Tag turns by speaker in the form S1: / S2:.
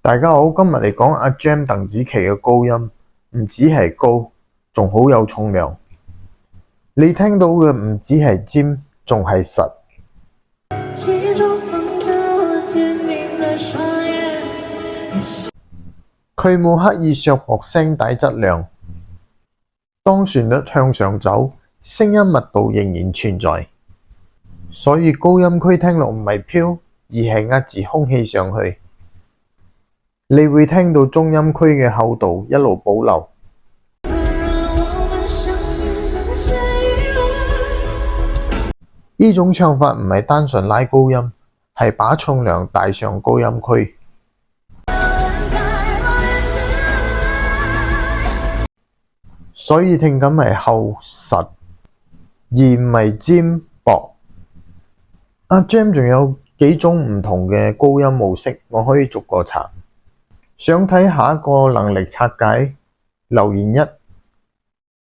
S1: 大家好，今日嚟講阿 Gem 鄧紫棋嘅高音，唔止係高，仲好有重量。你聽到嘅唔止係尖，仲係實。佢冇刻意削薄聲帶質量，當旋律向上走，聲音密度仍然存在，所以高音區聽落唔係飄，而係壓住空氣上去。你會聽到中音區嘅厚度一路保留。呢種唱法唔係單純拉高音，係把重量帶上高音區。所以聽感係厚實，而唔係尖薄。阿 Gem 仲有幾種唔同嘅高音模式，我可以逐個查。想睇下一個能力拆解，留言1。